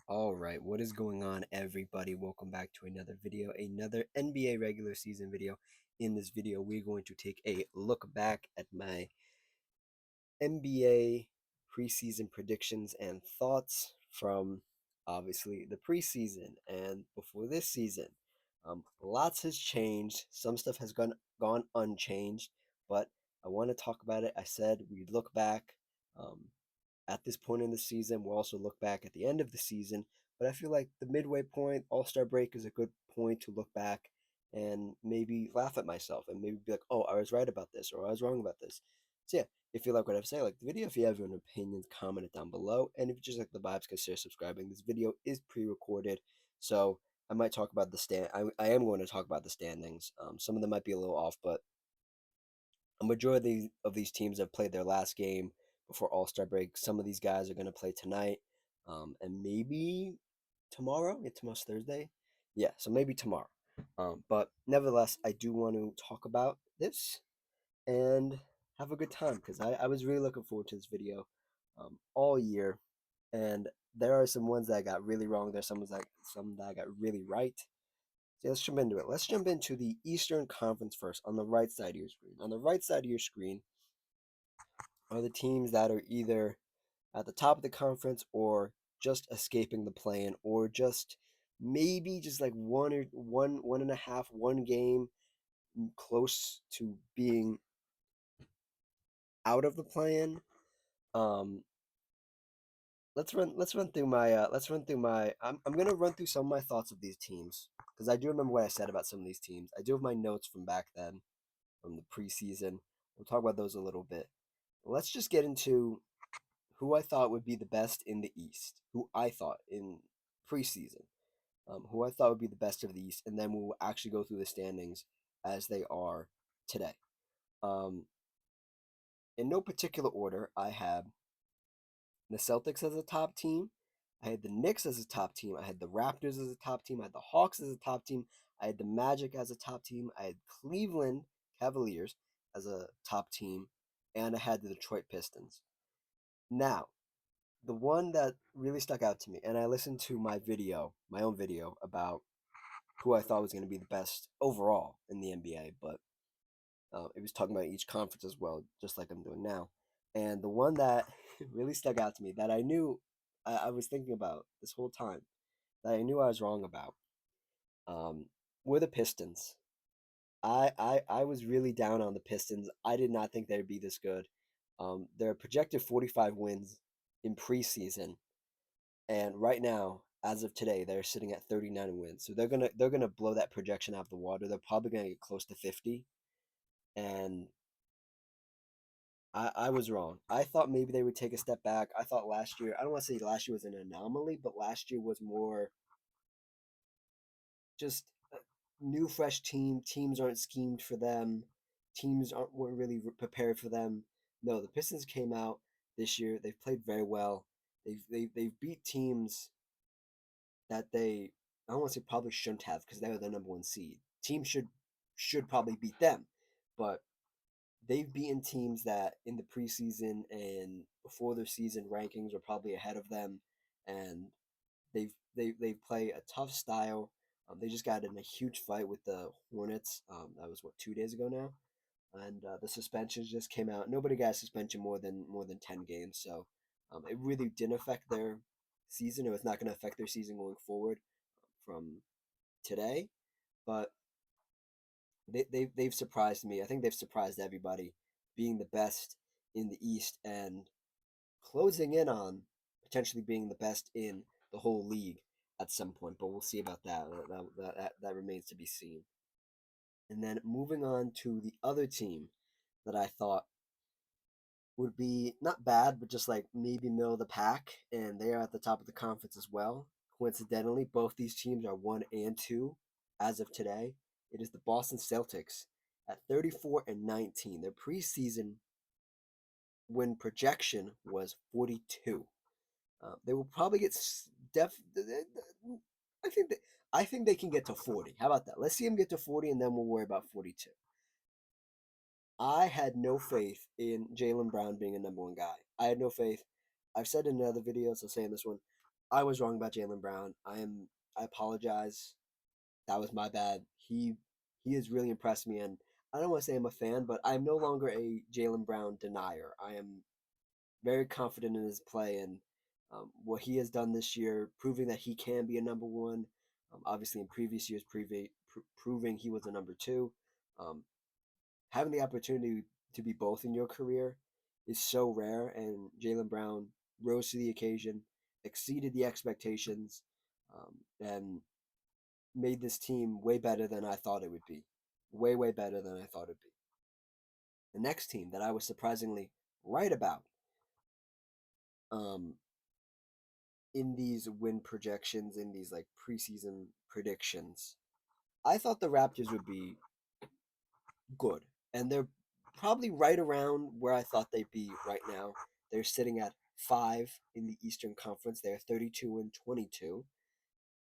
All right, what is going on, everybody? Welcome back to another video, another NBA regular season video. In this video, we're going to take a look back at my NBA preseason predictions and thoughts from obviously the preseason and before this season. Lots has changed. Some stuff has gone unchanged, but I want to talk about it. I said we'd look back. Um, at this point in the season. We'll also look back at the end of the season, but I feel like the midway point, All Star break, is a good point to look back and maybe laugh at myself and maybe be like, oh, I was right about this or I was wrong about this. So, yeah, if you like what I say, like the video, if you have your opinions, comment it down below. And if you just like the vibes, consider subscribing. This video is pre recorded, so I might talk about the I am going to talk about the standings. Some of them might be a little off, but a majority of these teams have played their last game before All Star break. Some of these guys are going to play tonight, and maybe tomorrow. Yeah, tomorrow's Thursday. Yeah, so maybe tomorrow. But nevertheless, I do want to talk about this and have a good time because I was really looking forward to this video all year. And there are some ones that I got really wrong. There's some that I got really right. So let's jump into it. Let's jump into the Eastern Conference first on the right side of your screen. On the right side of your screen are the teams that are either at the top of the conference or just escaping the play-in or just maybe just like one and a half, one game close to being out of the play-in. Um, let's run through my I'm gonna run through some of my thoughts of these teams because I do remember what I said about some of these teams. I do have my notes from back then from the preseason. We'll talk about those a little bit. Let's just get into who I thought would be the best in the East, who I thought in preseason, who I thought would be the best of the East, and then we'll actually go through the standings as they are today. Um, in no particular order, I have the Celtics as a top team. I had the Knicks as a top team. I had the Raptors as a top team. I had the Hawks as a top team. I had the Magic as a top team. I had Cleveland Cavaliers as a top team. And I had the Detroit Pistons. Now, the one that really stuck out to me, and I listened to my own video about who I thought was going to be the best overall in the NBA, but it was talking about each conference as well, just like I'm doing now. And the one that really stuck out to me that I knew I was thinking about this whole time, that I knew I was wrong about, um, were the Pistons. I was really down on the Pistons. I did not think they'd be this good. They're projected 45 wins in preseason, and right now, as of today, they're sitting at 39 wins. So they're gonna blow that projection out of the water. They're probably gonna get close to 50. And I was wrong. I thought maybe they would take a step back. I thought last year, I don't want to say last year was an anomaly, but last year was more just a new, fresh team. Teams aren't schemed for them. Teams aren't weren't really prepared for them. No, the Pistons came out this year. They've played very well. They've beat teams that they I don't want to say probably shouldn't have because they were the number one seed. Teams should probably beat them, but they've beaten teams that in the preseason and before their season rankings were probably ahead of them, and they play a tough style. They just got in a huge fight with the Hornets. That was what 2 days ago now, and the suspensions just came out. Nobody got a suspension more than 10 games, so it really didn't affect their season. It was not going to affect their season going forward from today, but they've surprised me. I think they've surprised everybody, being the best in the East and closing in on potentially being the best in the whole league at some point. But we'll see about that. That remains to be seen. And then moving on to the other team that I thought would be not bad, but just like maybe middle of the pack, and they are at the top of the conference as well. Coincidentally, both these teams are 1 and 2 as of today. It is the Boston Celtics at 34 and 19. Their preseason win projection was 42. They will probably get def. I think that I think they can get to 40. How about that? Let's see them get to 40, and then we'll worry about 42. I had no faith in Jaylen Brown being a number one guy. I had no faith. I've said in other videos, I'll say in this one, I was wrong about Jaylen Brown. I apologize. That was my bad. He has really impressed me, and I don't want to say I'm a fan, but I'm no longer a Jaylen Brown denier. I am very confident in his play and what he has done this year, proving that he can be a number one. Obviously, in previous years, proving he was a number two. Um, Having the opportunity to be both in your career is so rare, and Jaylen Brown rose to the occasion, exceeded the expectations, and made this team way better than I thought it would be. Way, way better than I thought it'd be. The next team that I was surprisingly right about um, in these win projections, in these like preseason predictions, I thought the Raptors would be good. And they're probably right around where I thought they'd be right now. They're sitting at 5 in the Eastern Conference. They're 32 and 22.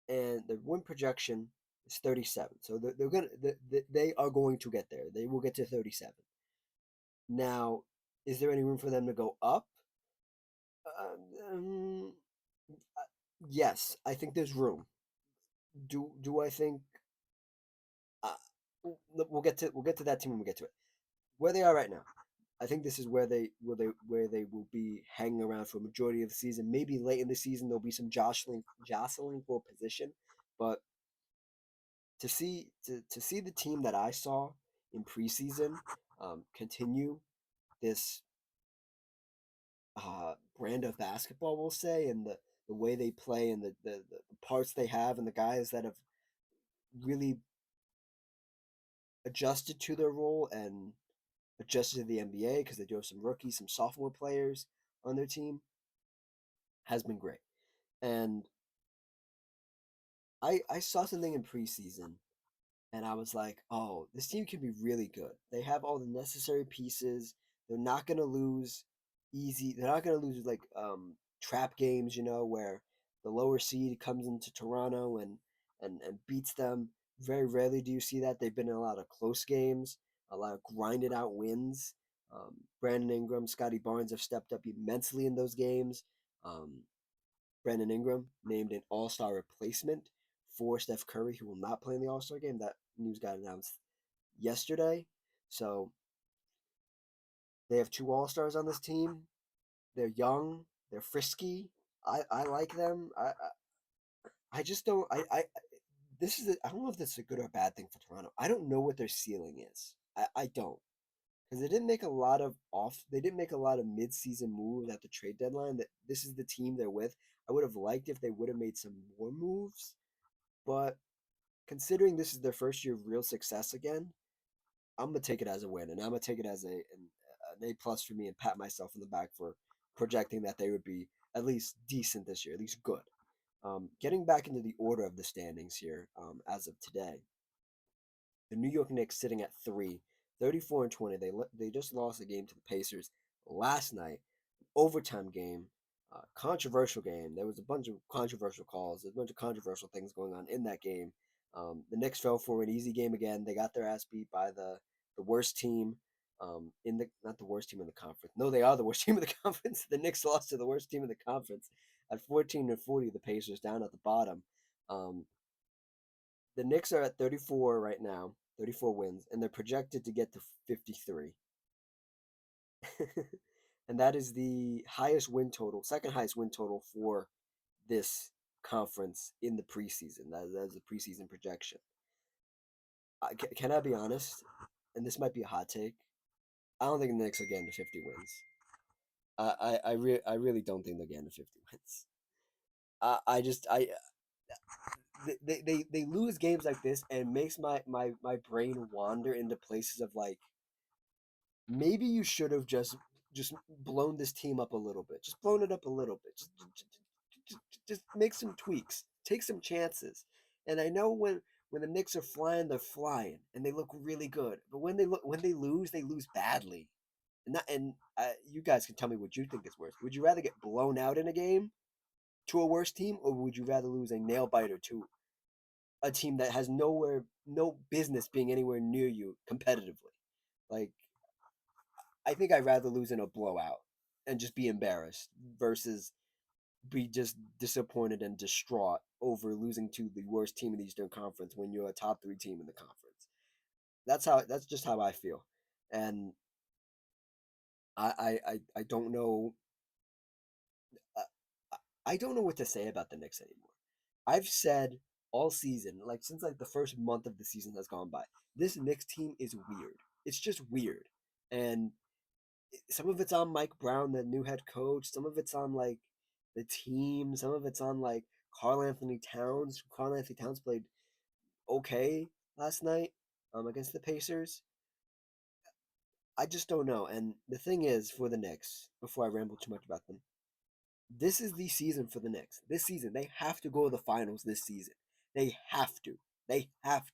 And the win projection is 37. So they are going to get there. They will get to 37. Now, is there any room for them to go up? Um, yes, I think there's room. Do I think uh, we'll get to that team when we get to it. Where they are right now, I think this is where they will be hanging around for a majority of the season. Maybe late in the season there'll be some jostling for position, but to see the team that I saw in preseason continue this brand of basketball, we'll say, and the way they play and the parts they have and the guys that have really adjusted to their role and adjusted to the NBA because they do have some rookies, some sophomore players on their team has been great. And I saw something in preseason and I was like, oh, this team can be really good. They have all the necessary pieces. They're not gonna lose easy. They're not gonna lose like trap games, where the lower seed comes into Toronto and beats them. Very rarely do you see that. They've been in a lot of close games, a lot of grinded out wins. Brandon Ingram, Scotty Barnes have stepped up immensely in those games. Um, Brandon Ingram named an All Star replacement for Steph Curry, who will not play in the All Star game. That news got announced yesterday. So they have two All Stars on this team. They're young. They're frisky. I like them. I just don't. This is. I don't know if this is a good or bad thing for Toronto. I don't know what their ceiling is. I don't because they didn't make a lot of off. They didn't make a lot of mid season moves at the trade deadline. That this is the team they're with. I would have liked if they would have made some more moves, but considering this is their first year of real success again, I'm gonna take it as a win, and I'm gonna take it as an A plus for me, and pat myself in the back for projecting that they would be at least decent this year, at least good. Getting back into the order of the standings here, as of today, the New York Knicks sitting at 34 and 20. They just lost a game to the Pacers last night, overtime game, controversial game. There was a bunch of controversial calls. There's a bunch of controversial things going on in that game. The Knicks fell for an easy game again. They got their ass beat by the worst team in the not the worst team in the conference. No, they are the worst team in the conference. The Knicks lost to the worst team in the conference at 14 and 40. The Pacers down at the bottom. Um, the Knicks are at 34 right now, 34 wins, and they're projected to get to 53. And that is the highest win total, second highest win total for this conference in the preseason. That is the preseason projection. Can I be honest? And this might be a hot take. I don't think the Knicks are getting to 50 wins. I really don't think they're getting to 50 wins. I just they lose games like this and it makes my brain wander into places of like maybe you should have just blown this team up a little bit, just blown it up a little bit, just make some tweaks, take some chances. And I know when the Knicks are flying, they're flying and they look really good, but when they lose badly. And you guys can tell me what you think is worse. Would you rather get blown out in a game to a worse team, or would you rather lose a nail biter to a team that has no business being anywhere near you competitively? Like, I think I'd rather lose in a blowout and just be embarrassed versus be just disappointed and distraught over losing to the worst team in the Eastern Conference when you're a top three team in the conference. That's just how I feel, and I don't know. Uh, I don't know what to say about the Knicks anymore. I've said all season, like since like the first month of the season has gone by, this Knicks team is weird. It's just weird, and some of it's on Mike Brown, the new head coach. Some of it's on like the team. Some of it's on like Karl Anthony Towns. Karl Anthony Towns played okay last night against the Pacers. I just don't know. And the thing is, for the Knicks, before I ramble too much about them, this is the season for the Knicks. This season, they have to go to the finals this season. They have to. They have to.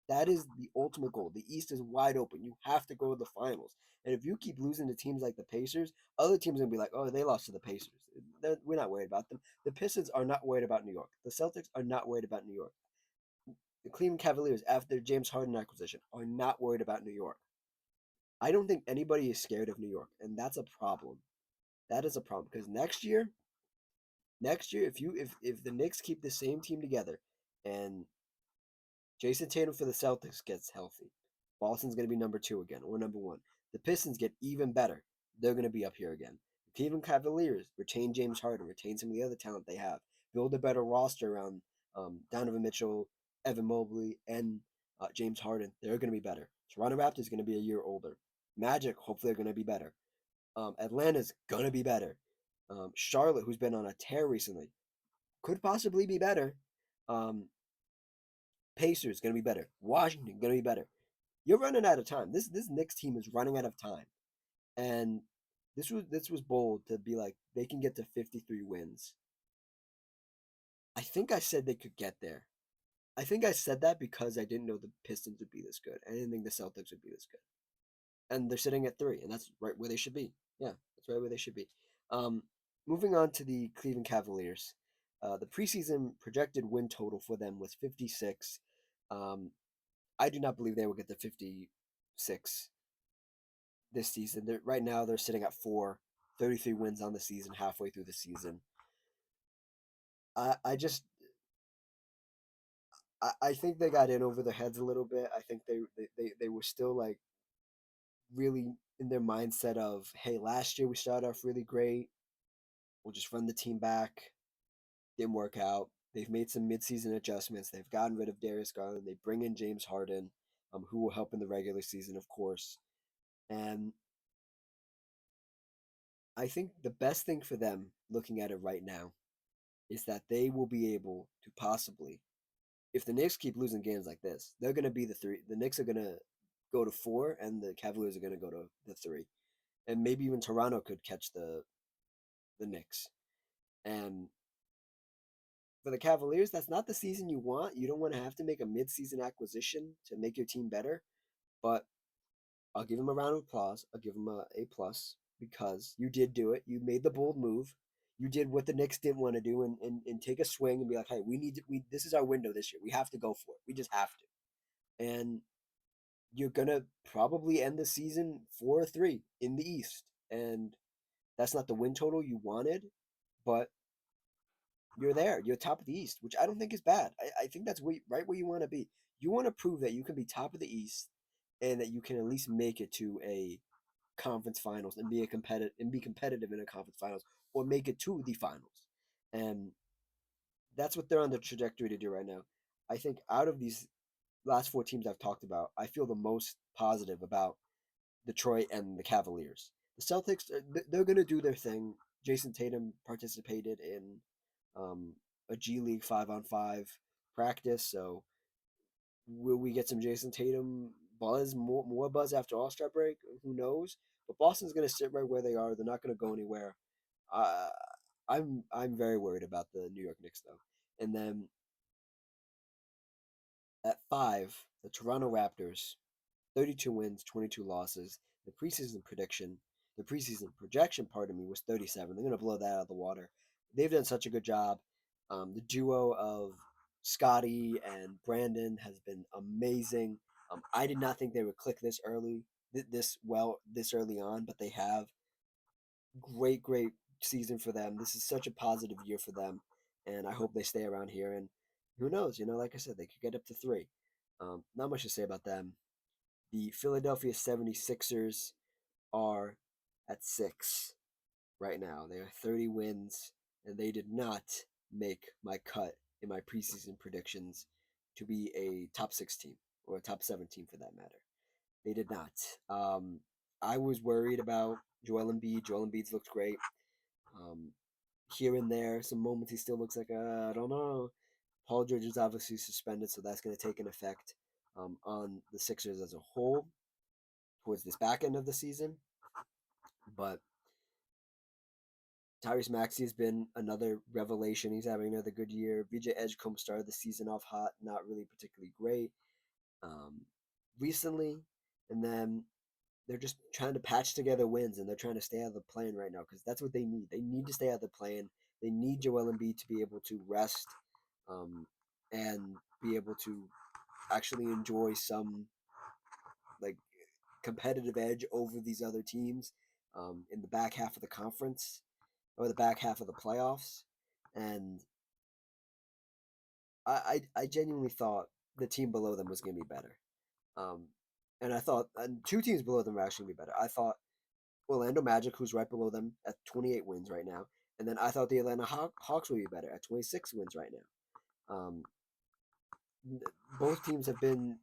That is the ultimate goal. The East is wide open. You have to go to the finals. And if you keep losing to teams like the Pacers, other teams are going to be like, oh, they lost to the Pacers. We're not worried about them. The Pistons are not worried about New York. The Celtics are not worried about New York. The Cleveland Cavaliers, after James Harden acquisition, are not worried about New York. I don't think anybody is scared of New York, and that's a problem. That is a problem because next year, if the Knicks keep the same team together, and Jason Tatum for the Celtics gets healthy, Boston's going to be number two again or number one. The Pistons get even better. They're going to be up here again. The Cleveland Cavaliers retain James Harden, retain some of the other talent they have, build a better roster around Donovan Mitchell, Evan Mobley, and James Harden. They're going to be better. Toronto Raptors going to be a year older. Magic, hopefully, are going to be better. Atlanta's going to be better. Charlotte, who's been on a tear recently, could possibly be better. Um, Pacers going to be better. Washington going to be better. You're running out of time. This Knicks team is running out of time, and this was bold to be like they can get to 53 wins. I think I said they could get there. I think I said that because I didn't know the Pistons would be this good. I didn't think the Celtics would be this good, and they're sitting at three, and that's right where they should be. Yeah, that's right where they should be. Um, Moving on to the Cleveland Cavaliers. The preseason projected win total for them was 56. Um, I do not believe they will get to 56 this season. Right now they're sitting at 33 wins on the season, halfway through the season. I just I think they got in over their heads a little bit. I think they were still like really in their mindset of, hey, last year we started off really great. We'll just run the team back. Didn't work out. They've made some midseason adjustments. They've gotten rid of Darius Garland. They bring in James Harden, who will help in the regular season, of course. And I think the best thing for them, looking at it right now, is that they will be able to possibly, if the Knicks keep losing games like this, they're going to be the three. The Knicks are going to go to four, and the Cavaliers are going to go to the three, and maybe even Toronto could catch the Knicks. And for the Cavaliers, that's not the season you want. You don't want to have to make a mid-season acquisition to make your team better. But I'll give them a round of applause. I'll give them a plus because you did do it. You made the bold move. You did what the Knicks didn't want to do and take a swing and be like, hey, we need to, we this is our window this year. We have to go for it. We just have to. And you're gonna probably end the season 4-3 in the East. And that's not the win total you wanted, but you're there. You're top of the East, which I don't think is bad. I think that's right where you want to be. You want to prove that you can be top of the East and that you can at least make it to a conference finals and be competitive in a conference finals or make it to the finals. And that's what they're on the trajectory to do right now. I think out of these last four teams I've talked about, I feel the most positive about Detroit and the Cavaliers. The Celtics, they're going to do their thing. Jason Tatum participated in um, a G League 5-on-5 practice, so will we get some Jason Tatum buzz, more buzz after All Star break? Who knows? But Boston's going to sit right where they are. They're not going to go anywhere. Uh, I'm very worried about the New York Knicks though. And then at five, the Toronto Raptors, 32 wins, 22 losses. The preseason projection, pardon me, was 37. They're going to blow that out of the water. They've done such a good job. The duo of Scotty and Brandon has been amazing. I did not think they would click this early, this early on, but they have. Great, great. season for them. This is such a positive year for them, and I hope they stay around here. And who knows? Like I said, they could get up to three. Not much to say about them. The Philadelphia 76ers are at six right now. They are 30 wins, and they did not make my cut in my preseason predictions to be a top six team or a top seven team for that matter. They did not. I was worried about Joel Embiid. Joel Embiid's looked great. Um, Here and there, some moments he still looks like I don't know. Paul George is obviously suspended, so that's going to take an effect on the Sixers as a whole towards this back end of the season. But Tyrese Maxey has been another revelation. He's having another good year. VJ Edgecombe started the season off hot, not really particularly great um, recently. And then they're just trying to patch together wins and they're trying to stay out of the play-in right now because that's what they need. They need to stay out of the play-in. They need Joel Embiid to be able to rest um, and be able to actually enjoy some like competitive edge over these other teams in the back half of the conference or the back half of the playoffs. And I genuinely thought the team below them was going to be better. Um, and I thought two teams below them were actually going to be better. I thought Orlando Magic, who's right below them at 28 wins right now. And then I thought the Atlanta Hawks would be better at 26 wins right now. Both teams have been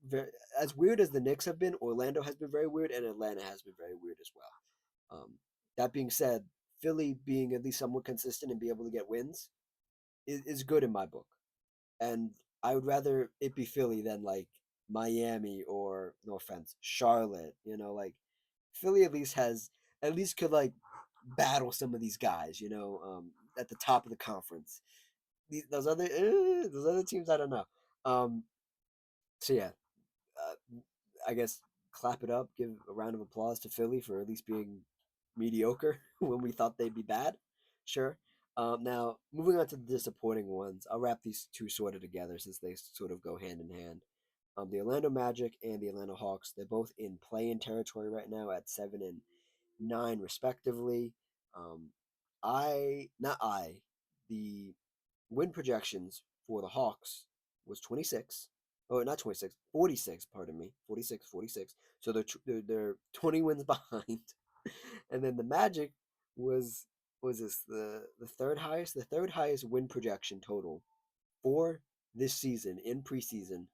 very, as weird as the Knicks have been. Orlando has been very weird, and Atlanta has been very weird as well. That being said, Philly being at least somewhat consistent and be able to get wins is good in my book. And I would rather it be Philly than like Miami or no offense, Charlotte. Like Philly at least could like battle some of these guys. At the top of the conference. Those other teams, I don't know. Um, so yeah, I guess clap it up, give a round of applause to Philly for at least being mediocre when we thought they'd be bad. Sure. Now, moving on to the disappointing ones, I'll wrap these two sort of together since they sort of go hand in hand. The Orlando Magic and the Atlanta Hawks, they're both in play-in territory right now at 7 and 9, respectively. Um, not I, the win projections for the Hawks was 26. Oh, not 26, 46, pardon me. 46, 46. So they're 20 wins behind. And then the Magic was this the third highest? The third highest win projection total for this season in preseason.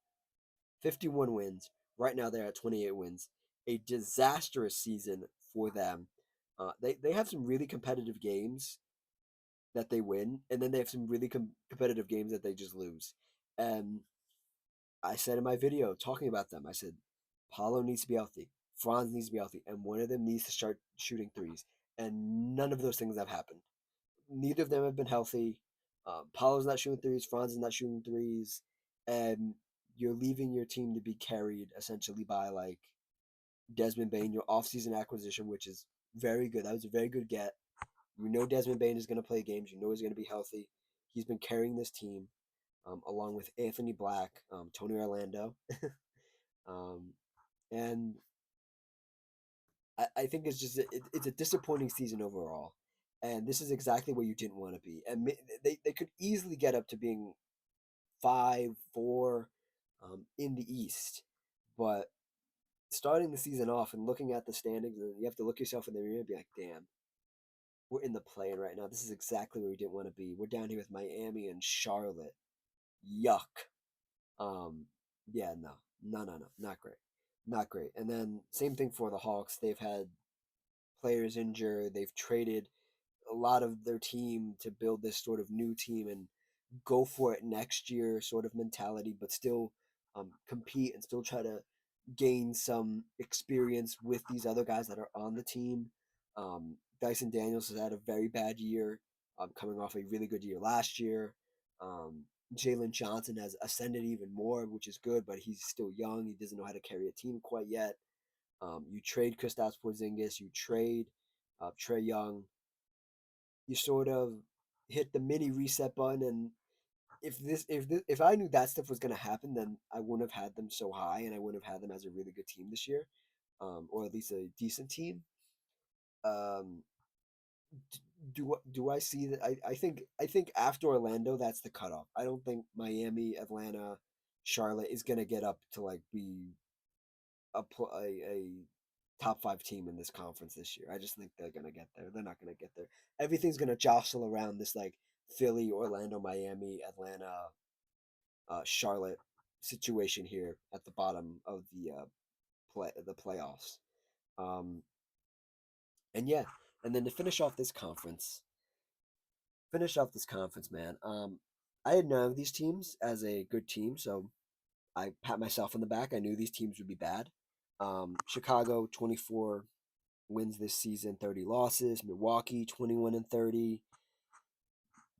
51 wins. Right now they're at 28 wins. A disastrous season for them. They have some really competitive games that they win, and then they have some really competitive games that they just lose. And I said in my video talking about them, I said, Paulo needs to be healthy, Franz needs to be healthy, and one of them needs to start shooting threes. And none of those things have happened. Neither of them have been healthy. Paulo's not shooting threes, Franz is not shooting threes, and you're leaving your team to be carried essentially by like Desmond Bain, your offseason acquisition, which is very good. That was a very good get. You know Desmond Bain is going to play games. You know he's going to be healthy. He's been carrying this team along with Anthony Black, Tony Orlando. um, and I think it's just it's a disappointing season overall. And this is exactly where you didn't want to be. And they could easily get up to being 5-4 in the East. But starting the season off and looking at the standings, you have to look yourself in the mirror and be like, damn, we're in the play-in right now. This is exactly where we didn't want to be. We're down here with Miami and Charlotte. Yuck. Um, yeah, no, no, no, no, not great, not great. And then same thing for the Hawks. They've had players injured. They've traded a lot of their team to build this sort of new team and go for it next year sort of mentality, but still compete and still try to gain some experience with these other guys that are on the team. Dyson Daniels has had a very bad year, coming off a really good year last year. Um, Jalen Johnson has ascended even more, which is good, but he's still young. He doesn't know how to carry a team quite yet. You trade Kristaps Porzingis, you trade Trae Young. You sort of hit the mini reset button, and if I knew that stuff was going to happen, then I wouldn't have had them so high, and I wouldn't have had them as a really good team this year, or at least a decent team. Um, do I see that? I think after Orlando, that's the cutoff. I don't think Miami, Atlanta, Charlotte is gonna get up to like be a top five team in this conference this year. I just think they're gonna get there. They're not gonna get there. Everything's gonna jostle around this like Philly, Orlando, Miami, Atlanta, Charlotte situation here at the bottom of the playoffs. Um, and yeah, and then to finish off this conference, man. I had none of these teams as a good team, so I pat myself on the back. I knew these teams would be bad. Chicago 24 wins this season, 30 losses. Milwaukee 21-30.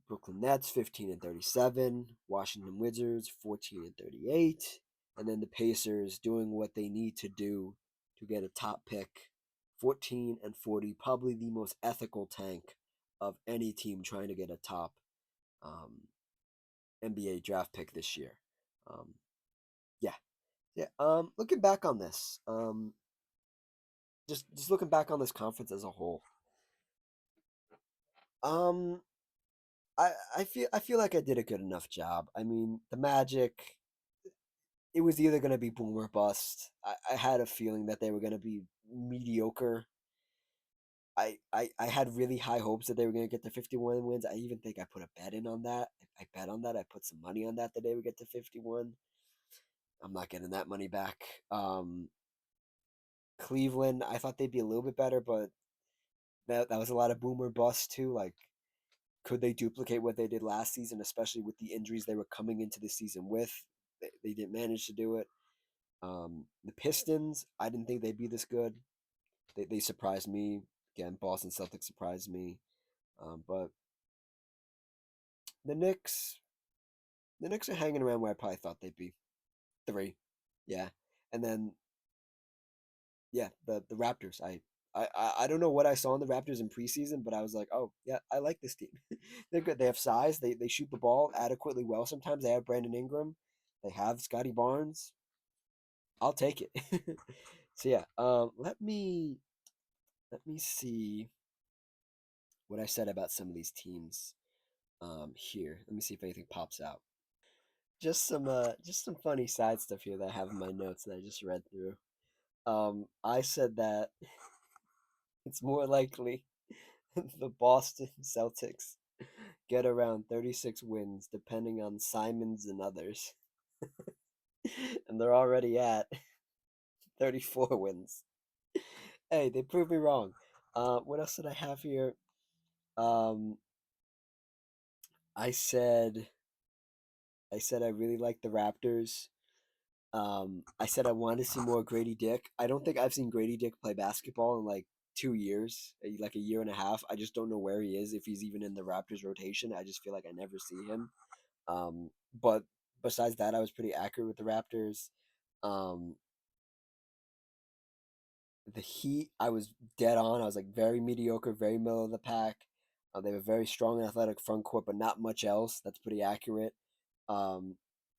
Brooklyn Nets 15-37. Washington Wizards 14-38. And then the Pacers doing what they need to do to get a top pick, 14-40. Probably the most ethical tank of any team trying to get a top um, NBA draft pick this year. Um, yeah, yeah. Looking back on this, just looking back on this conference as a whole, um, I feel like I did a good enough job. I mean, the Magic, it was either gonna be boom or bust. I had a feeling that they were gonna be mediocre. I had really high hopes that they were gonna get to 51 wins. I even think I put a bet in on that. I bet on that. I put some money on that they would get to 51. I'm not getting that money back. Cleveland, I thought they'd be a little bit better, but that was a lot of boomer bust too. Like, could they duplicate what they did last season, especially with the injuries they were coming into the season with? They didn't manage to do it. The Pistons, I didn't think they'd be this good. They surprised me. Again, Boston Celtics surprised me. But the Knicks, the Knicks are hanging around where I probably thought they'd be. Three, yeah, and then yeah, the Raptors. I don't know what I saw in the Raptors in preseason, but I was like, oh yeah, I like this team. They're good. They have size. They shoot the ball adequately well. Sometimes they have Brandon Ingram. They have Scotty Barnes. I'll take it. So yeah, let me see what I said about some of these teams here. Let me see if anything pops out. Just some funny side stuff here that I have in my notes that I just read through. I said that it's more likely the Boston Celtics get around 36 wins depending on Simons and others. And they're already at 34 wins. Hey, they proved me wrong. What else did I have here? Um, I said I said I really like the Raptors. I said I wanted to see more Grady Dick. I don't think I've seen Grady Dick play basketball in like 2 years, like a year and a half. I just don't know where he is, if he's even in the Raptors rotation. I just feel like I never see him. But besides that, I was pretty accurate with the Raptors. Um, the Heat, I was dead on. I was like very mediocre, very middle of the pack. They have a very strong and athletic front court, but not much else. That's pretty accurate. Um,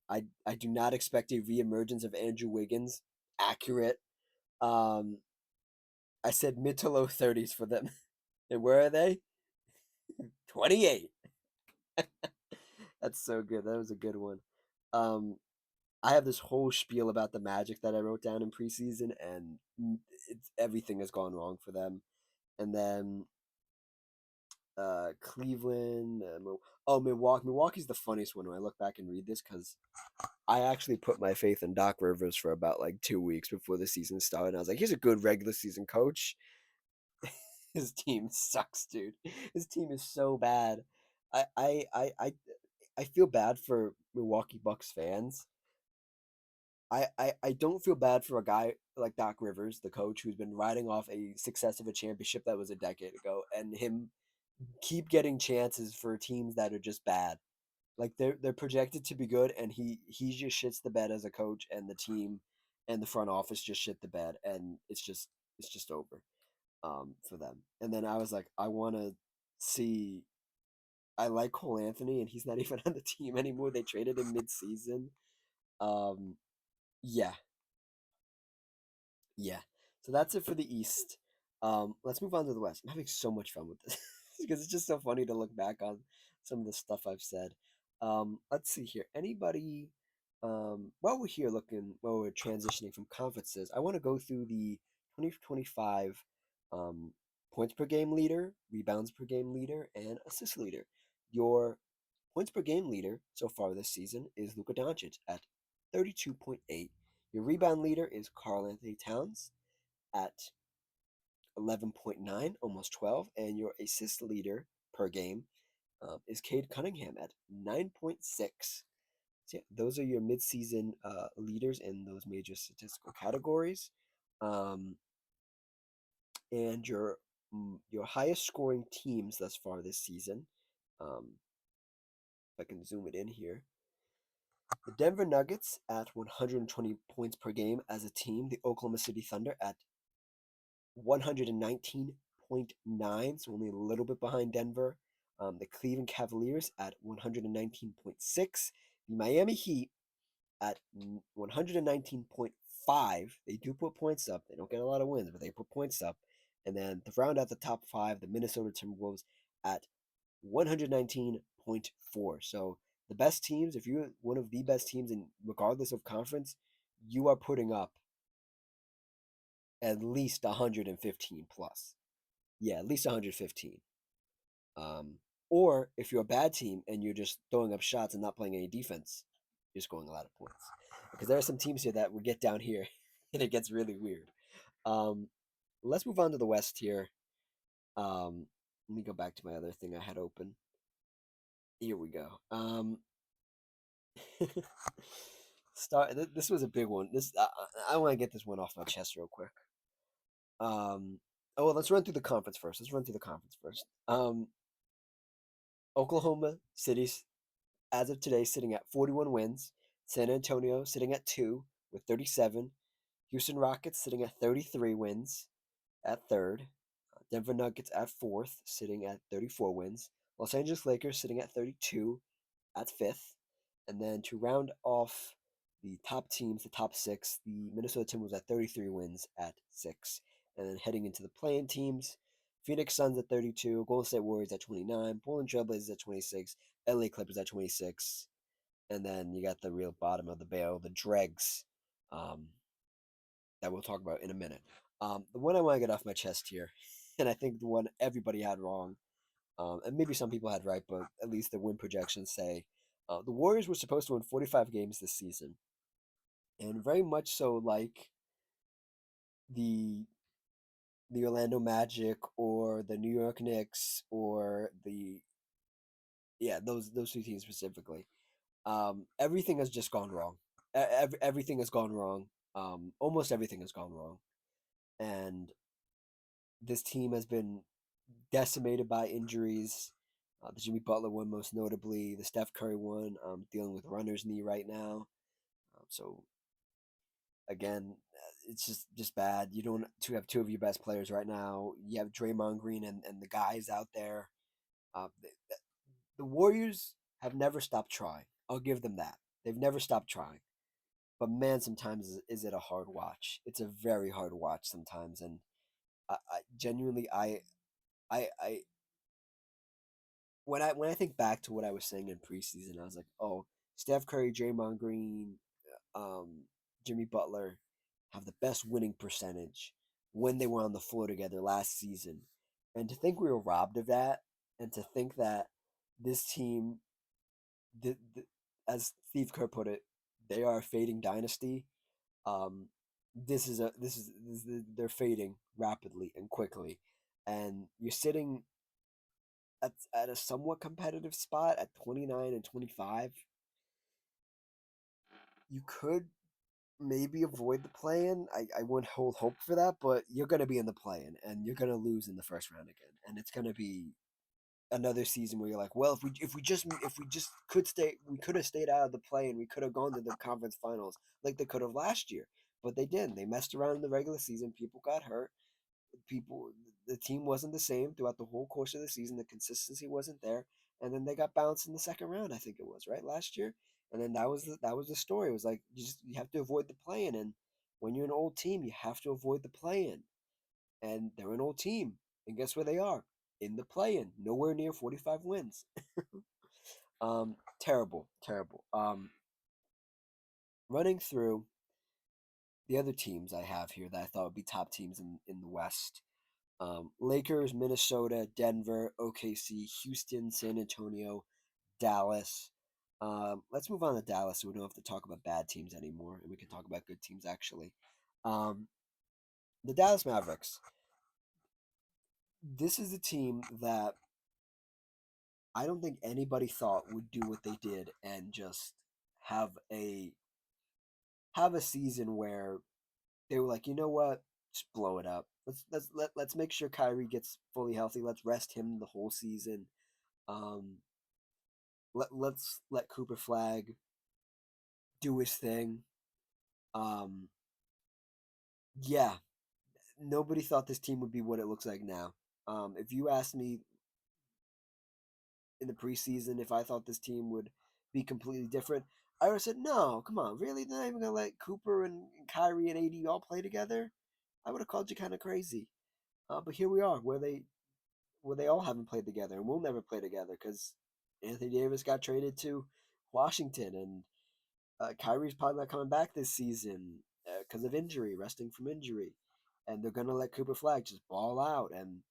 I do not expect a reemergence of Andrew Wiggins. Accurate. Um, I said mid to low 30s for them. And where are they? 28. That's so good. That was a good one. Um, I have this whole spiel about the Magic that I wrote down in preseason, and everything has gone wrong for them. And then Cleveland, Milwaukee. Milwaukee's the funniest one when I look back and read this because I actually put my faith in Doc Rivers for about like 2 weeks before the season started. I was like, he's a good regular season coach. His team sucks, dude. His team is so bad. I I I I, I feel bad for Milwaukee Bucks fans. I don't feel bad for a guy like Doc Rivers, the coach, who's been riding off a success of a championship that was a decade ago, and him keep getting chances for teams that are just bad. Like they're projected to be good, and he just shits the bed as a coach, and the team and the front office just shit the bed, and it's just over for them. And then I was like, I want to see. I like Cole Anthony, and he's not even on the team anymore. They traded him mid-season. Um, yeah, yeah. So that's it for the East. Let's move on to the West. I'm having so much fun with this. because it's just so funny to look back on some of the stuff I've said. Let's see here. Anybody, while we're here looking, while we're transitioning from conferences, I want to go through the 2025 um, points per game leader, rebounds per game leader, and assist leader. Your points per game leader so far this season is Luka Doncic at 32.8. Your rebound leader is Karl Anthony Towns at 11.9, almost 12, and your assist leader per game is Cade Cunningham at 9.6. So yeah, those are your midseason leaders in those major statistical categories. Um, and your highest scoring teams thus far this season, if I can zoom it in here, the Denver Nuggets at 120 points per game as a team, the Oklahoma City Thunder at 119.9, so only a little bit behind Denver. The Cleveland Cavaliers at 119.6. The Miami Heat at 119.5. They do put points up. They don't get a lot of wins, but they put points up. And then to round out the top five, the Minnesota Timberwolves at 119.4. So the best teams, if you're one of the best teams, and regardless of conference, you are putting up at least 115 plus. Yeah, at least 115. Um, or if you're a bad team and you're just throwing up shots and not playing any defense, you're scoring a lot of points. Because there are some teams here that will get down here and it gets really weird. Um, let's move on to the West here. Let me go back to my other thing I had open. Here we go. This was a big one. I want to get this one off my chest real quick. Oh well, let's run through the conference first. Let's run through the conference first. Oklahoma City's as of today sitting at 41 wins. San Antonio sitting at 2 with 37. Houston Rockets sitting at 33 wins at third. Denver Nuggets at fourth, sitting at 34 wins. Los Angeles Lakers sitting at 32 at fifth. And then to round off the top teams, the top six, the Minnesota Timberwolves at 33 wins at six. And then heading into the playing teams, Phoenix Suns at 32, Golden State Warriors at 29, Portland Trailblazers at 26, LA Clippers at 26. And then you got the real bottom of the barrel, the dregs, um, that we'll talk about in a minute. The one I want to get off my chest here, and I think the one everybody had wrong, and maybe some people had right, but at least the win projections say the Warriors were supposed to win 45 games this season, and very much so like the the Orlando Magic or the New York Knicks or the yeah those two teams specifically. Everything has just gone wrong. Everything has gone wrong. Almost everything has gone wrong, and this team has been decimated by injuries. The Jimmy Butler one, most notably, the Steph Curry one, dealing with runner's knee right now. So again, it's just bad. You don't to have two of your best players right now. You have Draymond Green and the guys out there. The Warriors have never stopped trying. I'll give them that. They've never stopped trying. But man, sometimes is it a hard watch? It's a very hard watch sometimes, and I genuinely I when I think back to what I was saying in preseason, I was like, oh, Steph Curry, Draymond Green, um, Jimmy Butler have the best winning percentage when they were on the floor together last season, and to think we were robbed of that, and to think that this team, the as Steve Kerr put it, they are a fading dynasty. Um, this is they're fading rapidly and quickly, and you're sitting at a somewhat competitive spot at 29 and 25. You could maybe avoid the play-in. I wouldn't hold hope for that, but you're going to be in the play-in and you're going to lose in the first round again. And it's going to be another season where you're like, well, if we just could stay, we could have stayed out of the play and we could have gone to the conference finals like they could have last year. But they didn't. They messed around in the regular season. People got hurt. People the team wasn't the same throughout the whole course of the season. The consistency wasn't there, and then they got bounced in the second round. I think it was right last year, and then that was the story. It was like you have to avoid the play-in, and when you're an old team, you have to avoid the play-in, and they're an old team, and guess where they are? in the play-in, nowhere near 45 wins. Terrible, terrible. Running through the other teams I have here that I thought would be top teams in the West. Lakers, Minnesota, Denver, OKC, Houston, San Antonio, Dallas. Let's move on to Dallas so we don't have to talk about bad teams anymore and we can talk about good teams actually. Um, the Dallas Mavericks. This is a team that I don't think anybody thought would do what they did and just have a have a season where they were like, you know what, just blow it up. Let's make sure Kyrie gets fully healthy. Let's rest him the whole season. Um, let's let Cooper Flag do his thing. Um, yeah, nobody thought this team would be what it looks like now. If you asked me in the preseason if I thought this team would be completely different, I would have said, no, come on, really? They're not even gonna let Cooper and Kyrie and AD all play together? I would have called you kind of crazy. But here we are, where they all haven't played together and will never play together because Anthony Davis got traded to Washington and Kyrie's probably not coming back this season because of injury, resting from injury, and they're gonna let Cooper Flag just ball out. And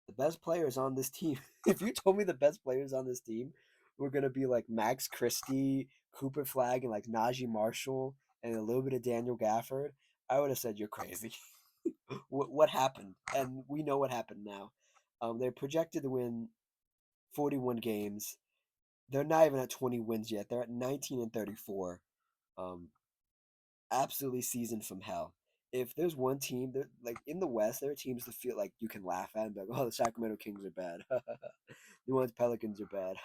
the best players on this team, if you told me the best players on this team were gonna be like Max Christie, Cooper Flag, and like Najee Marshall and a little bit of Daniel Gafford, I would have said you're crazy. What happened? And we know what happened now. They're projected to win 41 games. They're not even at 20 wins yet. They're at 19 and 34. Um, Absolutely seasoned from hell. If there's one team that like in the West, there are teams that feel like you can laugh at and be like, "Oh, the Sacramento Kings are bad. The New Orleans Pelicans are bad.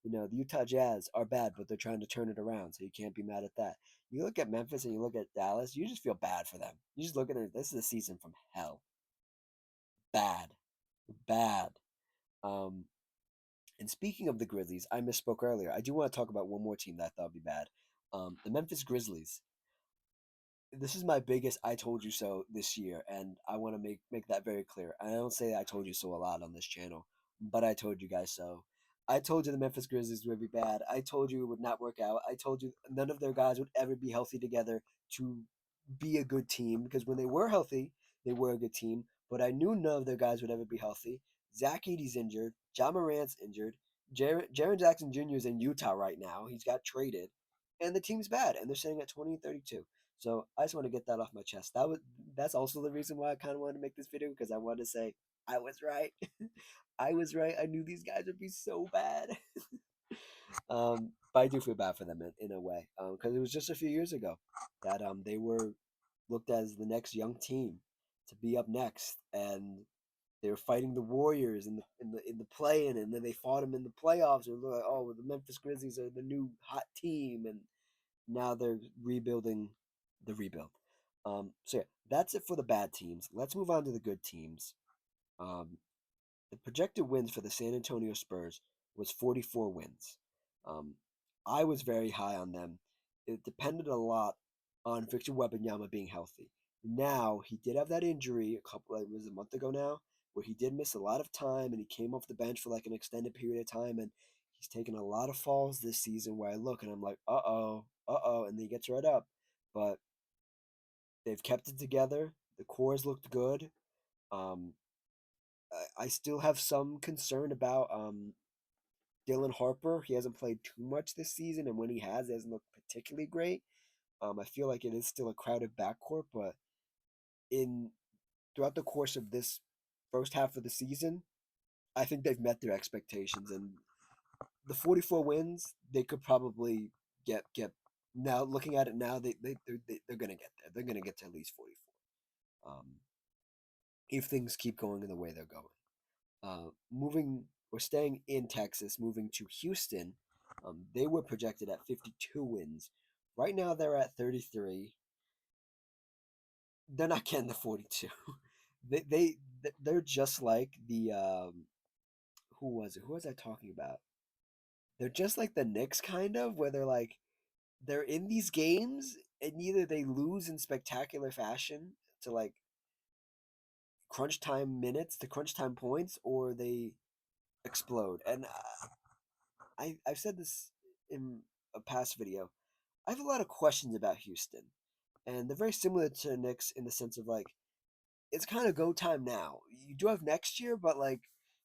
You know, the Utah Jazz are bad, but they're trying to turn it around, so you can't be mad at that." You look at Memphis and you look at Dallas, you just feel bad for them. You just look at it. This is a season from hell. Bad, bad. Um, and speaking of the Grizzlies, I misspoke earlier. I do want to talk about one more team that I thought would be bad. The Memphis Grizzlies. This is my biggest "I told you so" this year, and I want to make that very clear. I don't say "I told you so" a lot on this channel, but I told you guys so. I told you the Memphis Grizzlies would be bad. I told you it would not work out. I told you none of their guys would ever be healthy together to be a good team because when they were healthy, they were a good team. But I knew none of their guys would ever be healthy. Zach Edey's injured. John Morant's injured. Jaren Jackson Jr. is in Utah right now. He's got traded, and the team's bad, and they're sitting at 20 and 32. So I just want to get that off my chest. That's also the reason why I kind of wanted to make this video because I wanted to say I was right. I was right. I knew these guys would be so bad. But I do feel bad for them in a way because it was just a few years ago that they were looked as the next young team to be up next, and they were fighting the Warriors in the play-in, and then they fought them in the playoffs. And they're like, oh, well, the Memphis Grizzlies are the new hot team, and now they're rebuilding the rebuild. So yeah, that's it for the bad teams. Let's move on to the good teams. Um, the projected wins for the San Antonio Spurs was 44 wins. Um, I was very high on them. It depended a lot on Victor Wembanyama being healthy. Now he did have that injury it was a month ago now, where he did miss a lot of time and he came off the bench for like an extended period of time and he's taken a lot of falls this season where I look and I'm like, and then he gets right up. But they've kept it together. The cores looked good. Um, I still have some concern about Dylan Harper. He hasn't played too much this season, and when he has, it hasn't looked particularly great. I feel like it is still a crowded backcourt, but in throughout the course of this first half of the season, I think they've met their expectations. And the 44 wins, they could probably get. Now looking at it now, they're gonna get there. They're gonna get to at least 44. If things keep going in the way they're going. Moving or staying in Texas, moving to Houston, they were projected at 52 wins. Right now they're at 33. They're not getting the 42. they they're just like the who was it? Who was I talking about? They're just like the Knicks kind of where they're in these games and either they lose in spectacular fashion to like crunch time minutes to crunch time points, or they explode. And I've said this in a past video. I have a lot of questions about Houston, and they're very similar to the Knicks in the sense of like it's kind of go time now. You do have next year, but like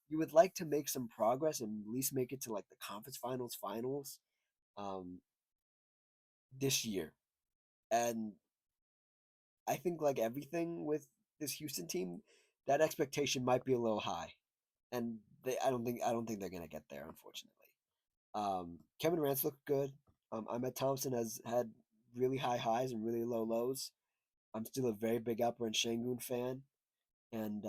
you would like to make some progress and at least make it to like the conference finals um, this year. And I think like everything with this Houston team, that expectation might be a little high, and I don't think they're gonna get there, unfortunately. Kevin Durant's looked good. Ahmed Thompson has had really high highs and really low lows. I'm still a very big Alperen Şengün fan, and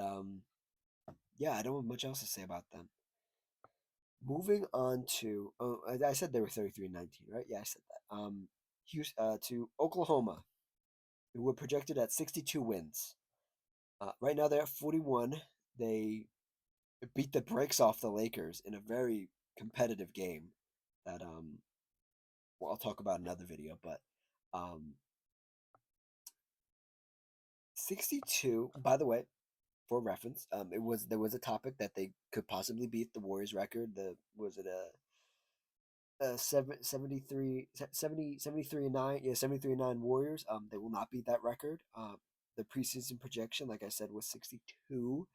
yeah, I don't have much else to say about them. Moving on to, oh, I said they were 33-19, right? Yeah, I said that. To Oklahoma, who were projected at 62 wins. Right now they're at 41. They beat the brakes off the Lakers in a very competitive game that well, I'll talk about in another video, but um 62, by the way, for reference, there was a topic that they could possibly beat the Warriors record. The was it a 73 and 9, yeah, 73 and 9 Warriors. They will not beat that record. The preseason projection, like I said, was 62.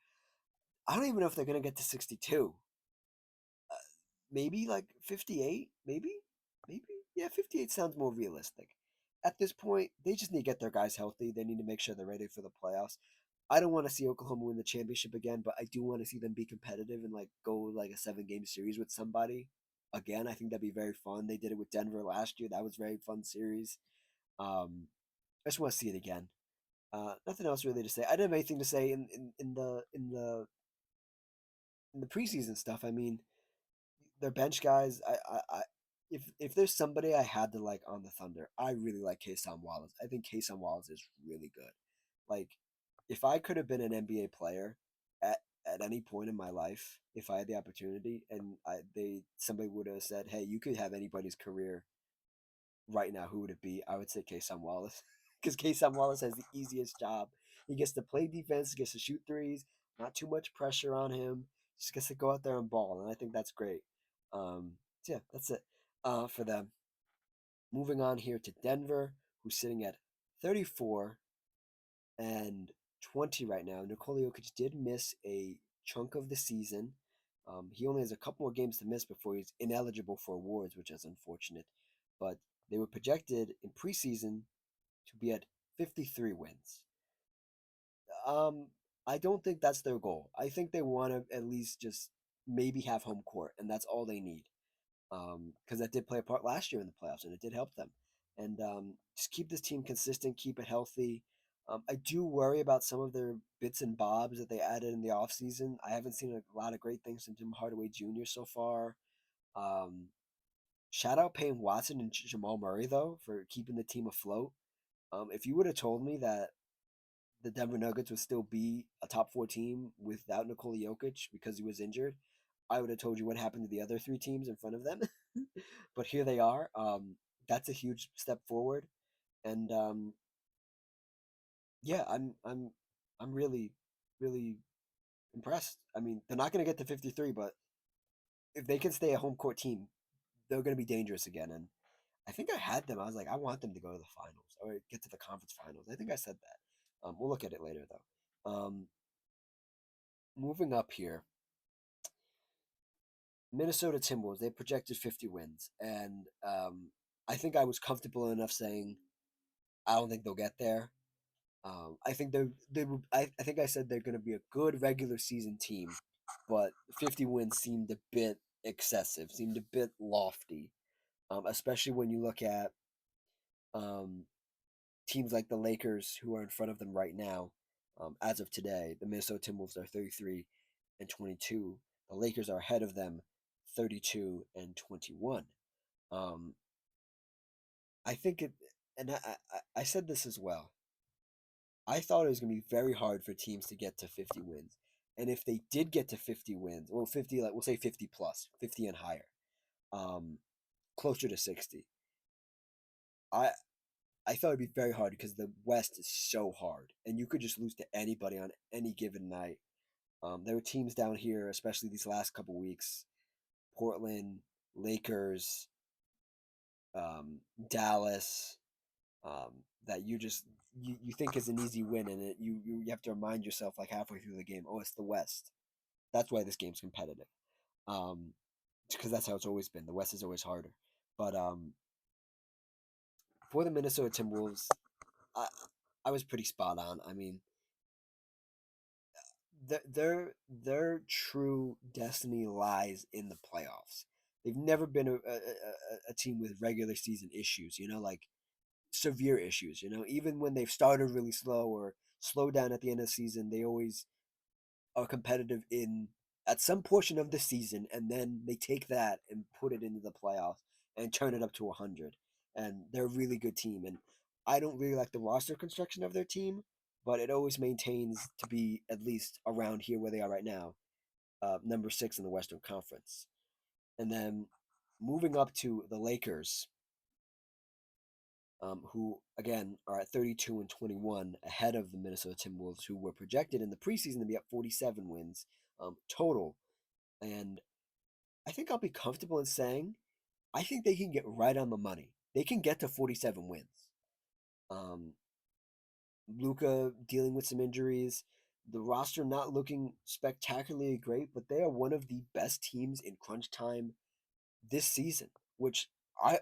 I don't even know if they're gonna get to 62. Maybe like 58, maybe. Yeah, 58 sounds more realistic. At this point, they just need to get their guys healthy. They need to make sure they're ready for the playoffs. I don't want to see Oklahoma win the championship again, but I do want to see them be competitive and like go like a 7 game series with somebody. Again, I think that'd be very fun. They did it with Denver last year. That was a very fun series. I just want to see it again. Nothing else really to say. I didn't have anything to say in the preseason stuff. I mean, their bench guys. If there's somebody I had to like on the Thunder, I really like Kason Wallace. I think Kason Wallace is really good. Like, if I could have been an NBA player at at any point in my life, if I had the opportunity, and somebody would have said, "Hey, you could have anybody's career right now," who would it be? I would say Kason Wallace, because Kason Wallace has the easiest job. He gets to play defense, gets to shoot threes, not too much pressure on him. Just gets to go out there and ball, and I think that's great. So yeah, that's it for them. Moving on here to Denver, who's sitting at 34 and 20 right now. Nikola Jokic did miss a chunk of the season. He only has a couple more games to miss before he's ineligible for awards, which is unfortunate. But they were projected in preseason to be at 53 wins. Um, I don't think that's their goal. I think they want to at least just maybe have home court, and that's all they need. Because that did play a part last year in the playoffs, and it did help them. And just keep this team consistent, keep it healthy. I do worry about some of their bits and bobs that they added in the offseason. I haven't seen a lot of great things from Tim Hardaway Jr. so far. Um, Shout out Payne Watson and Jamal Murray, though, for keeping the team afloat. If you would have told me that the Denver Nuggets would still be a top 4 team without Nikola Jokic because he was injured, I would have told you what happened to the other 3 teams in front of them. But here they are. That's a huge step forward, and yeah, I'm really really impressed. I mean, they're not going to get to 53, but if they can stay a home court team, they're going to be dangerous again. And I think I had them. I was like, I want them to go to the finals or get to the conference finals. I think I said that. We'll look at it later though. Moving up here, Minnesota Timberwolves. They projected 50 wins, and I think I was comfortable enough saying I don't think they'll get there. I think they will. I think I said they're going to be a good regular season team, but 50 wins seemed a bit excessive, seemed a bit lofty, especially when you look at um, teams like the Lakers who are in front of them right now. As of today, the Minnesota Timberwolves are 33 and 22. The Lakers are ahead of them, 32 and 21. Um, I think it, and I said this as well. I thought it was going to be very hard for teams to get to 50 wins. And if they did get to 50 wins, well, 50, like we'll say 50 plus, 50 and higher, um, closer to 60. I I thought it'd be very hard because the West is so hard, and you could just lose to anybody on any given night. There were teams down here, especially these last couple weeks, Portland, Lakers, um, Dallas, um, that you think is an easy win, and you have to remind yourself like halfway through the game, oh, it's the West. That's why this game's competitive. Um, because that's how it's always been. The West is always harder. But for the Minnesota Timberwolves, I I was pretty spot on. I mean, their true destiny lies in the playoffs. They've never been a team with regular season issues, like severe issues. Even when they've started really slow or slow down at the end of the season, they always are competitive in at some portion of the season, and then they take that and put it into the playoffs and turn it up to 100. And they're a really good team. And I don't really like the roster construction of their team, but it always maintains to be at least around here where they are right now, number 6 in the Western Conference. And then moving up to the Lakers, who again are at 32 and 21, ahead of the Minnesota Timberwolves, who were projected in the preseason to be at 47 wins total. And I think I'll be comfortable in saying I think they can get right on the money. They can get to 47 wins. Um, Luka dealing with some injuries, the roster not looking spectacularly great, but they are one of the best teams in crunch time this season, which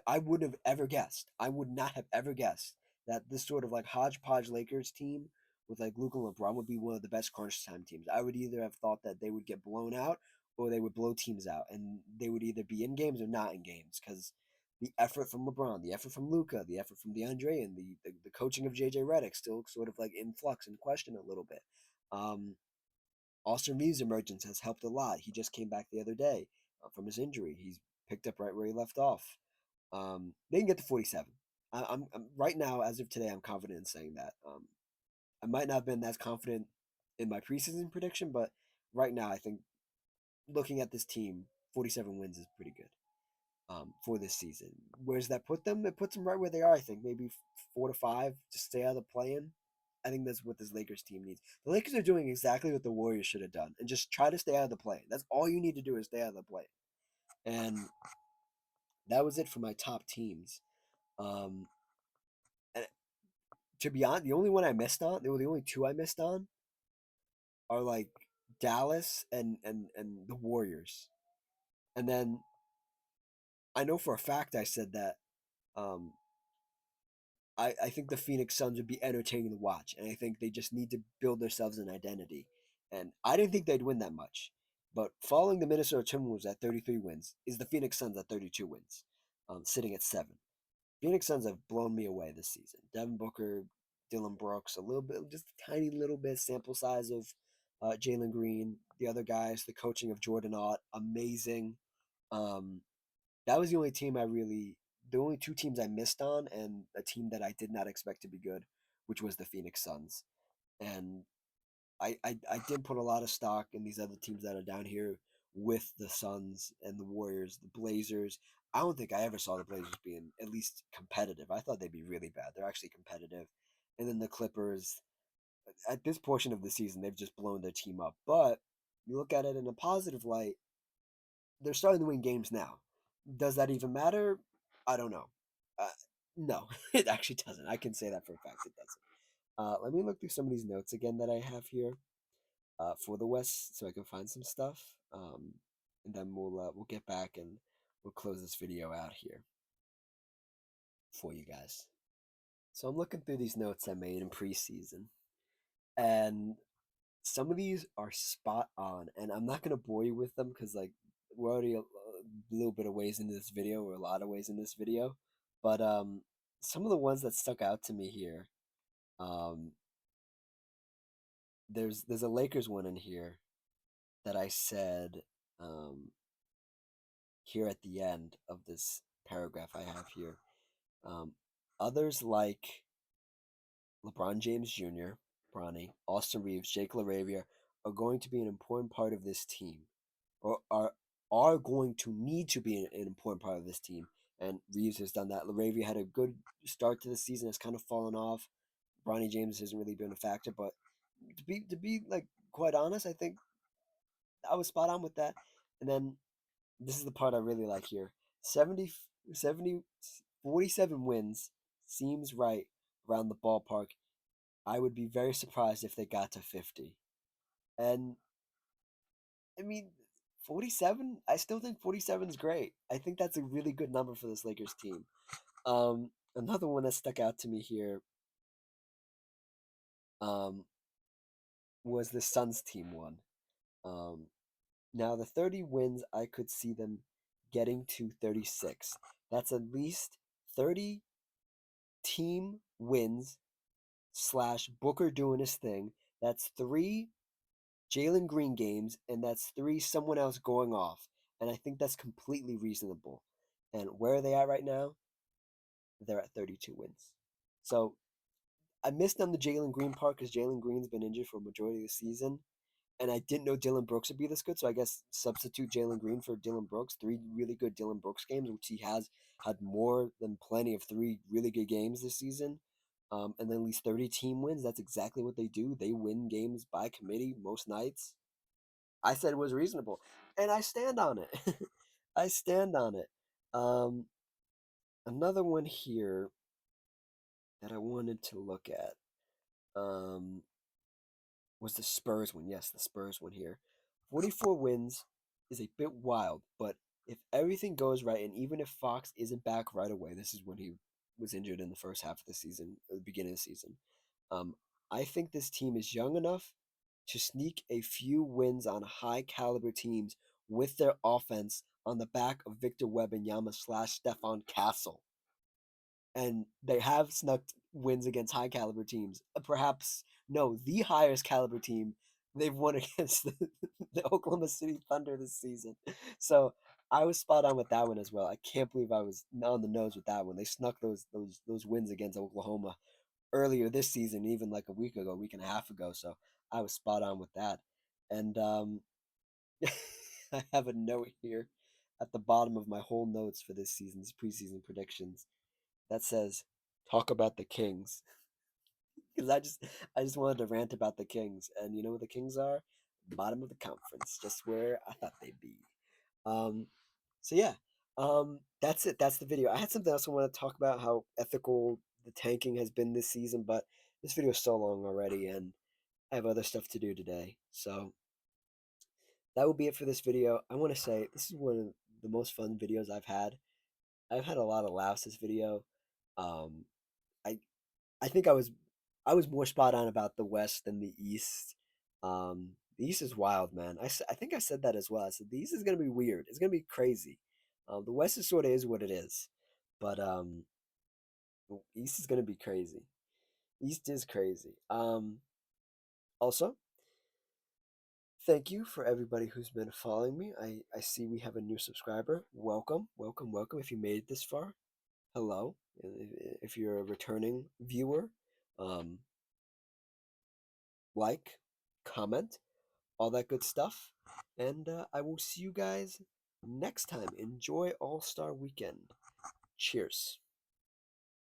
I wouldn't have ever guessed. I would not have ever guessed that this sort of like hodgepodge Lakers team with like Luka and LeBron would be one of the best crunch time teams. I would either have thought that they would get blown out or they would blow teams out, and they would either be in games or not in games because the effort from LeBron, the effort from Luka, the effort from DeAndre, and the coaching of JJ Redick still sort of like in flux and question a little bit. Um, Austin Reeves' emergence has helped a lot. He just came back the other day from his injury. He's picked up right where he left off. They can get to 47. I'm right now, as of today, I'm confident in saying that. I might not have been as confident in my preseason prediction, but right now, I think looking at this team, 47 wins is pretty good for this season. Where does that put them? It puts them right where they are. I think maybe 4 to 5 to stay out of the play-in. I think that's what this Lakers team needs. The Lakers are doing exactly what the Warriors should have done, and just try to stay out of the play. That's all you need to do is stay out of the play. And that was it for my top teams. Um, and to be honest, the only one I missed on, they were the only two I missed on, are like Dallas and the Warriors. And then I know for a fact I said that um, I think the Phoenix Suns would be entertaining to watch, and I think they just need to build themselves an identity. And I didn't think they'd win that much, but following the Minnesota Timberwolves at 33 wins is the Phoenix Suns at 32 wins, sitting at 7. Phoenix Suns have blown me away this season. Devin Booker, Dylan Brooks, a little bit, just a tiny little bit sample size of Jalen Green. The other guys, the coaching of Jordan Ott, amazing. Um, that was the only two teams I missed on, and a team that I did not expect to be good, which was the Phoenix Suns. And I did put a lot of stock in these other teams that are down here with the Suns and the Warriors, the Blazers. I don't think I ever saw the Blazers being at least competitive. I thought they'd be really bad. They're actually competitive. And then the Clippers, at this portion of the season, they've just blown their team up. But you look at it in a positive light, they're starting to win games now. Does that even matter? I don't know. Uh, no, it actually doesn't. I can say that for a fact it doesn't. Let me look through some of these notes again that I have here for the West, so I can find some stuff, and then we'll get back and we'll close this video out here for you guys. So I'm looking through these notes I made in preseason, and some of these are spot on, and I'm not gonna bore you with them because like we're already a little bit of ways into this video, or a lot of ways in this video, but some of the ones that stuck out to me here, um, there's a Lakers one in here that I said um, here at the end of this paragraph I have here. Um, Others like LeBron James Jr., Bronny, Austin Reeves, Jake LaRavia are going to be an important part of this team, or are going to need to be an important part of this team and Reeves has done that. LaRavia had a good start to the season, has kind of fallen off. Bronny James hasn't really been a factor, but to be like quite honest, I think I was spot on with that. And then this is the part I really like here. 70, 70, 47 wins seems right around the ballpark. I would be very surprised if they got to 50. And I mean, 47, I still think 47 is great. I think that's a really good number for this Lakers team. Another one that stuck out to me here um, was the Suns team one. Um, Now, the 30 wins, I could see them getting to 36. That's at least 30 team wins slash Booker doing his thing. That's three Jalen Green games, and that's three someone else going off. And I think that's completely reasonable. And where are they at right now? They're at 32 wins. So I missed on the Jalen Green part because Jalen Green's been injured for a majority of the season. And I didn't know Dylan Brooks would be this good, so I guess substitute Jalen Green for Dylan Brooks. Three really good Dylan Brooks games, which he has had more than plenty of three really good games this season. And then at least 30 team wins. That's exactly what they do. They win games by committee most nights. I said it was reasonable, and I stand on it. I stand on it. Um, Another one here that I wanted to look at. Um, was the Spurs one. Yes, the Spurs one here. 44 wins is a bit wild, but if everything goes right, and even if Fox isn't back right away, this is when he was injured in the first half of the season, the beginning of the season. Um, I think this team is young enough to sneak a few wins on high caliber teams with their offense on the back of Victor Wembanyama slash Stefan Castle, and they have snuck wins against high caliber teams. Perhaps no, the highest caliber team they've won against the Oklahoma City Thunder this season. So I was spot on with that one as well. I can't believe I was on the nose with that one. They snuck those wins against Oklahoma earlier this season, even like a week ago, a week and a half ago. So I was spot on with that. And I have a note here at the bottom of my whole notes for this season's preseason predictions that says talk about the Kings because I just wanted to rant about the Kings, and you know what the Kings are? Bottom of the conference, just where I thought they'd be. Um, so yeah, that's it. That's the video. I had something else I want to talk about how ethical the tanking has been this season, but this video is so long already, and I have other stuff to do today. So that will be it for this video. I want to say this is one of the most fun videos I've had. I've had a lot of laughs this video. Um, I I think I was more spot on about the West than the East. The East is wild, man. I think I said that as well. I said the East is gonna be weird. It's gonna be crazy. The West is sort of is what it is, but the East is gonna be crazy. East is crazy. Also, thank you for everybody who's been following me. I see we have a new subscriber. Welcome, welcome, welcome. If you made it this far, hello. If you're a returning viewer, um, like, comment, all that good stuff. And I will see you guys next time. Enjoy All Star Weekend. Cheers.